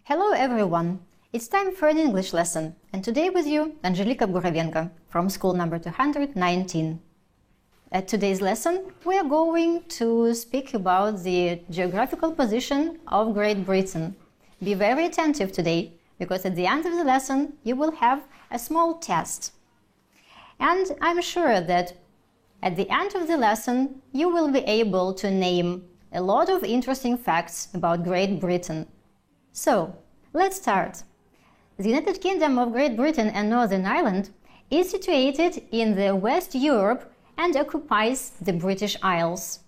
Hello everyone! It's time for an English lesson, and today with you, Anzhelika Buravenko from school number 219. At today's lesson, we are going to speak about the geographical position of Great Britain. Be very attentive today, because at the end of the lesson, you will have a small test. And I'm sure that at the end of the lesson, you will be able to name a lot of interesting facts about Great Britain. So, let's start. The United Kingdom of Great Britain and Northern Ireland is situated in the West Europe and occupies the British Isles.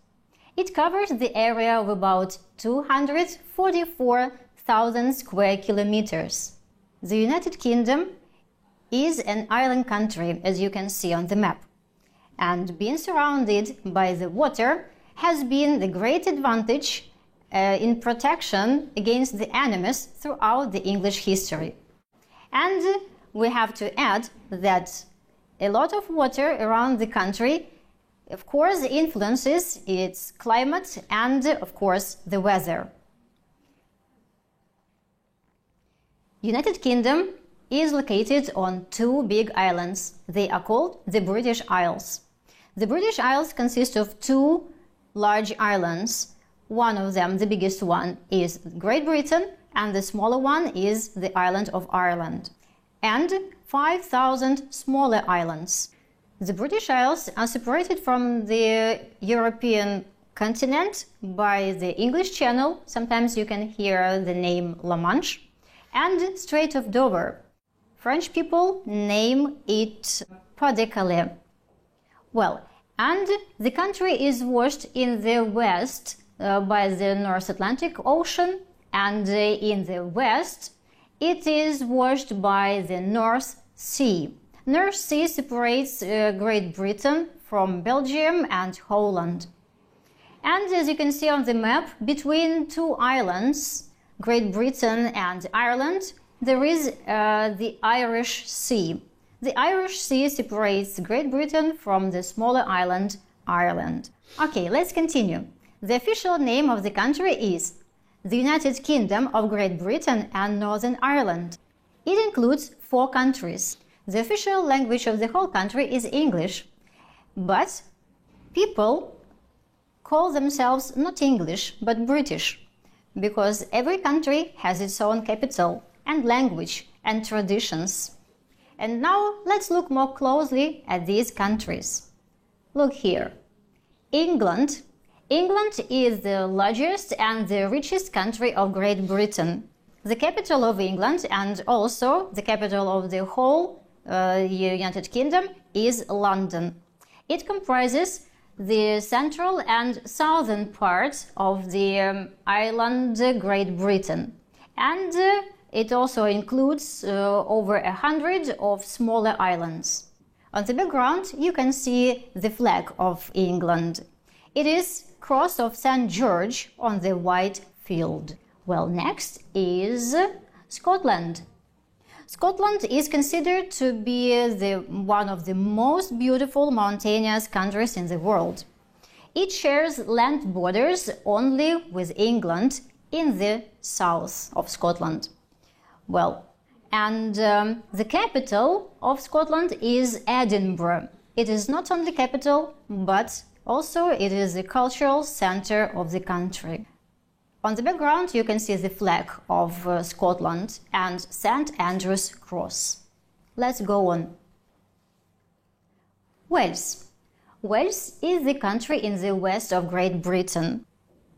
It covers the area of about 244,000 square kilometers. The United Kingdom is an island country, as you can see on the map, and being surrounded by the water has been the great advantage in protection against the enemies throughout the English history. And we have to add that a lot of water around the country, of course, influences its climate and, of course, the weather. United Kingdom is located on two big islands. They are called the British Isles. The British Isles consist of two large islands. One of them, the biggest one, is Great Britain, and the smaller one is the island of Ireland, and 5,000 smaller islands. The British Isles are separated from the European continent by the English Channel, sometimes you can hear the name La Manche, and Strait of Dover. French people name it Pas de Calais. Well, and the country is washed in the west by the North Atlantic Ocean, and in the west it is washed by the North Sea. North Sea separates Great Britain from Belgium and Holland. And as you can see on the map, between two islands, Great Britain and Ireland, there is the Irish Sea. The Irish Sea separates Great Britain from the smaller island, Ireland. Okay, let's continue. The official name of the country is the United Kingdom of Great Britain and Northern Ireland. It includes 4 countries. The official language of the whole country is English, but people call themselves not English, but British, because every country has its own capital and language and traditions. And now let's look more closely at these countries. Look here. England. England is the largest and the richest country of Great Britain. The capital of England and also the capital of the whole United Kingdom is London. It comprises the central and southern parts of the island Great Britain, and it also includes over 100 of smaller islands. On the background you can see the flag of England. It is cross of St. George on the white field. Well, next is Scotland. Scotland is considered to be one of the most beautiful mountainous countries in the world. It shares land borders only with England in the south of Scotland. Well, and the capital of Scotland is Edinburgh. It is not only capital, but also it is the cultural center of the country. On the background you can see the flag of Scotland and St. Andrew's Cross. Let's go on. Wales. Wales is the country in the west of Great Britain.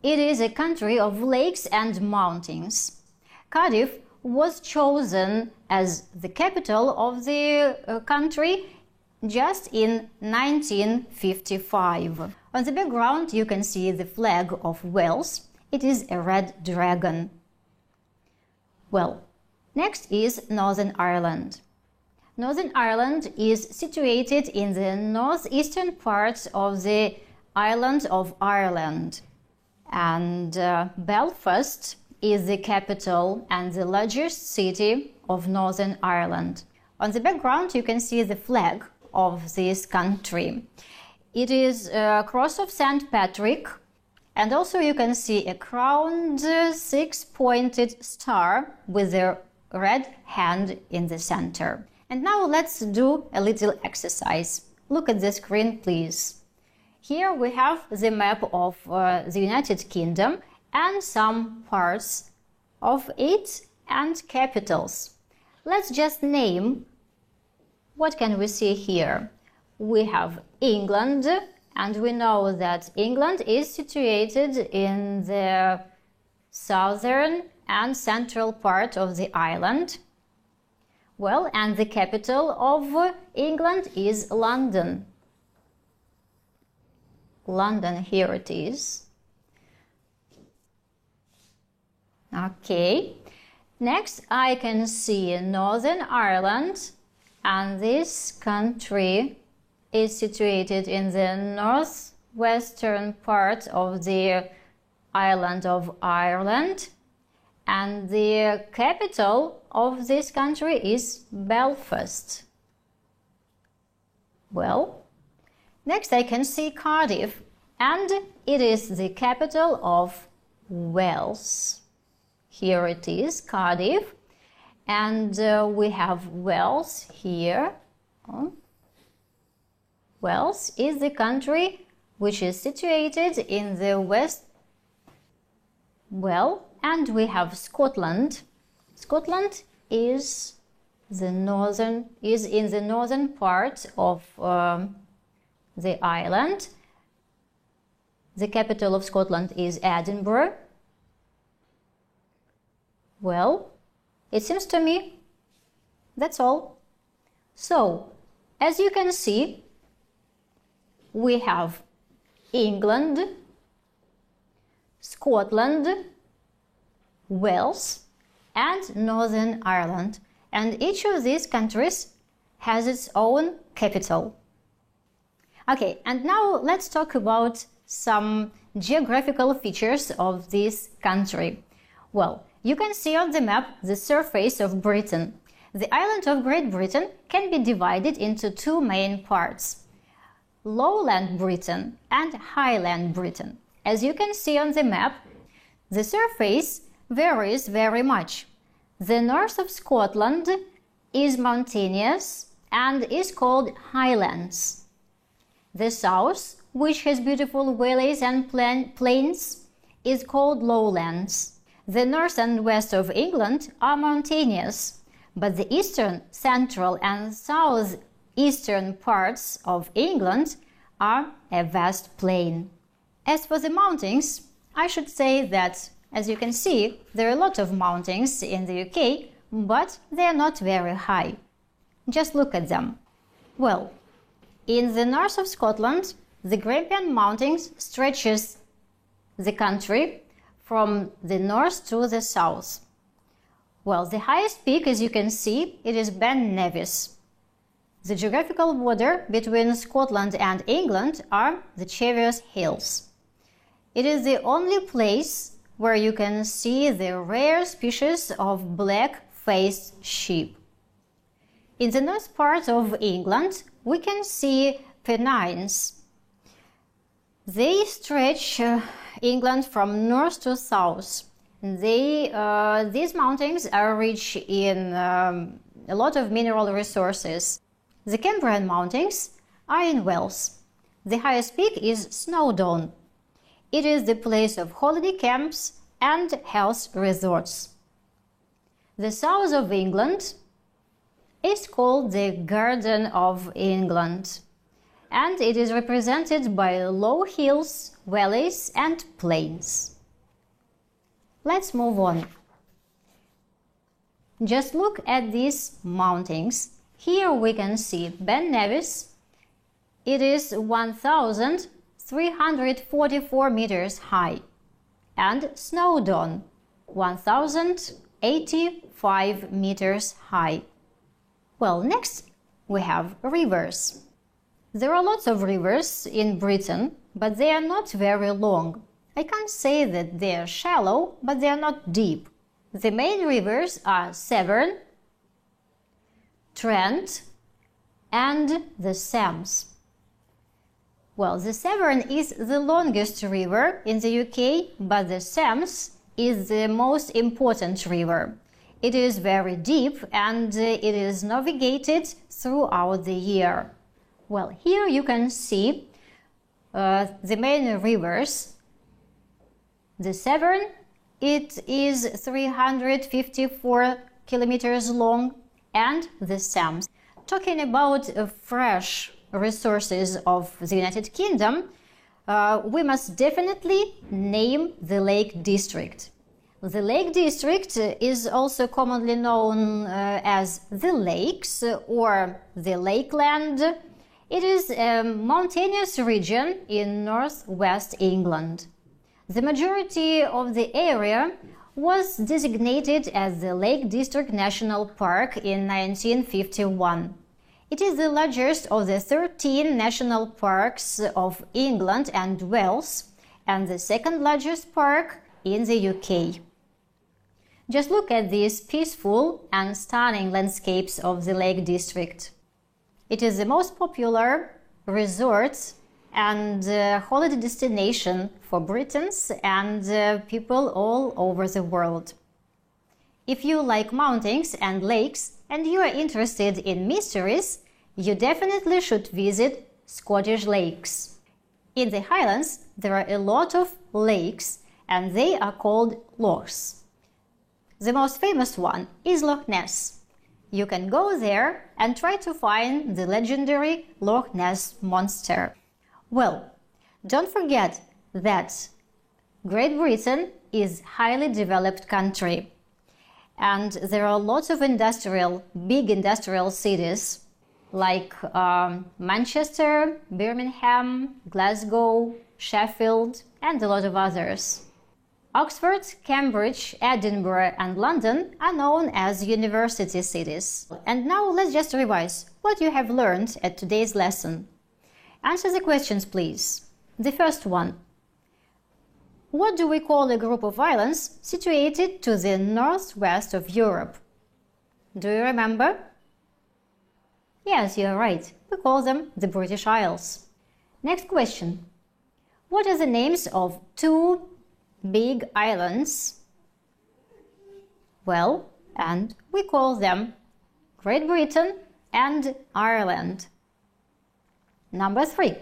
It is a country of lakes and mountains. Cardiff was chosen as the capital of the country just in 1955. On the background you can see the flag of Wales. It is a red dragon. Well, next is Northern Ireland. Northern Ireland is situated in the northeastern part of the island of Ireland. And Belfast is the capital and the largest city of Northern Ireland. On the background you can see the flag of this country. It is a cross of St. Patrick And also you can see a crowned six-pointed star with a red hand in the center. And now let's do a little exercise. Look at the screen, please. Here we have the map of the United Kingdom and some parts of it and capitals. Let's just name. What can we see here? We have England, and we know that England is situated in the southern and central part of the island. Well, and the capital of England is London. London, here it is. Okay. Next, I can see Northern Ireland, and this country is situated in the northwestern part of the island of Ireland, and the capital of this country is Belfast. Well, next I can see Cardiff, and it is the capital of Wales. Here it is, Cardiff, and we have Wales here. Wales is the country which is situated in the west. Well, and we have Scotland. Scotland is in the northern part of the island. The capital of Scotland is Edinburgh. Well, it seems to me that's all. So, as you can see, we have England, Scotland, Wales, and Northern Ireland, and each of these countries has its own capital. Okay, and now let's talk about some geographical features of this country. Well, you can see on the map the surface of Britain. The island of Great Britain can be divided into two main parts: Lowland Britain and Highland Britain. As you can see on the map, the surface varies very much. The north of Scotland is mountainous and is called Highlands. The south, which has beautiful valleys and plains, is called Lowlands. The north and west of England are mountainous, but the eastern, central and southeastern parts of England are a vast plain. As for the mountains, I should say that, as you can see, there are a lot of mountains in the UK, but they are not very high. Just look at them. Well, in the north of Scotland, the Grampian Mountains stretches the country from the north to the south. Well, the highest peak, as you can see, it is Ben Nevis. The geographical border between Scotland and England are the Cheviot Hills. It is the only place where you can see the rare species of black-faced sheep. In the north part of England, we can see Pennines. They stretch England from north to south. These mountains are rich in a lot of mineral resources. The Cambrian Mountains are in Wales. The highest peak is Snowdon. It is the place of holiday camps and health resorts. The south of England is called the Garden of England, and it is represented by low hills, valleys and plains. Let's move on. Just look at these mountains. Here we can see Ben Nevis. It is 1,344 meters high, and Snowdon, 1,085 meters high. Well, next we have rivers. There are lots of rivers in Britain, but they are not very long. I can't say that they are shallow, but they are not deep. The main rivers are Severn, Trent, and the Thames. Well, the Severn is the longest river in the UK, but the Thames is the most important river. It is very deep and it is navigated throughout the year. Well, here you can see the main rivers. The Severn, it is 354 kilometers long, and the Thames. Talking about fresh resources of the United Kingdom, we must definitely name the Lake District. The Lake District is also commonly known as the Lakes or the Lakeland. It is a mountainous region in northwest England. The majority of the area was designated as the Lake District National Park in 1951. It is the largest of the 13 national parks of England and Wales, and the second largest park in the UK. Just look at these peaceful and stunning landscapes of the Lake District. It is the most popular resort and holiday destination for Britons and people all over the world. If you like mountains and lakes and you are interested in mysteries, you definitely should visit Scottish lakes. In the Highlands, there are a lot of lakes and they are called lochs. The most famous one is Loch Ness. You can go there and try to find the legendary Loch Ness monster. Well, don't forget that Great Britain is a highly developed country. And there are lots of big industrial cities like Manchester, Birmingham, Glasgow, Sheffield, and a lot of others. Oxford, Cambridge, Edinburgh, and London are known as university cities. And now let's just revise what you have learned at today's lesson. Answer the questions, please. The first one. What do we call a group of islands situated to the northwest of Europe? Do you remember? Yes, you're right. We call them the British Isles. Next question. What are the names of two big islands? Well, and we call them Great Britain and Ireland. Number 3.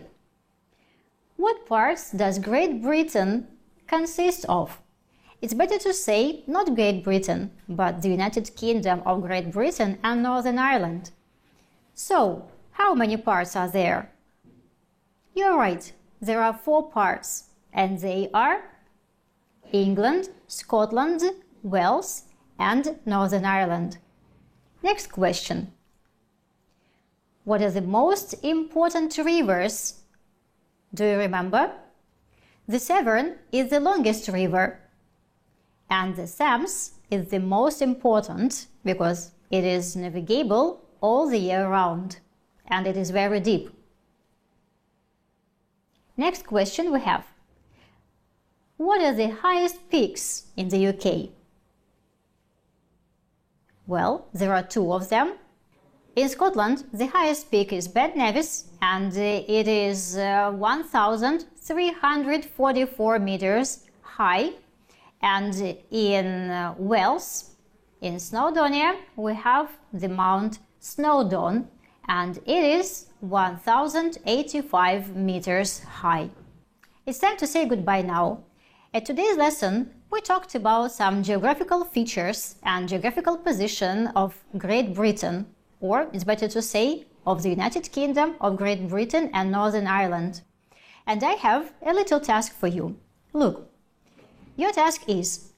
What parts does Great Britain consist of? It's better to say not Great Britain, but the United Kingdom of Great Britain and Northern Ireland. So, how many parts are there? You're right, there are 4 parts, and they are England, Scotland, Wales, and Northern Ireland. Next question. What are the most important rivers? Do you remember? The Severn is the longest river, and the Thames is the most important because it is navigable all the year round, and it is very deep. Next question we have. What are the highest peaks in the UK? Well, there are 2 of them. In Scotland, the highest peak is Ben Nevis, and it is 1,344 meters high. And in Wales, in Snowdonia, we have the Mount Snowdon, and it is 1,085 meters high. It's time to say goodbye now. At today's lesson, we talked about some geographical features and geographical position of Great Britain, or it's better to say, of the United Kingdom of Great Britain and Northern Ireland. And I have a little task for you. Look, your task is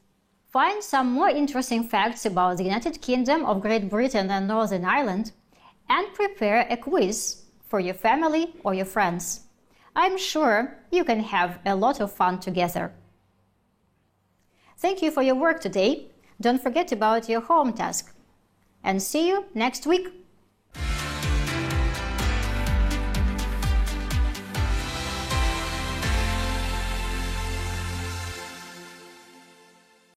find some more interesting facts about the United Kingdom of Great Britain and Northern Ireland and prepare a quiz for your family or your friends. I'm sure you can have a lot of fun together. Thank you for your work today. Don't forget about your home task. And see you next week.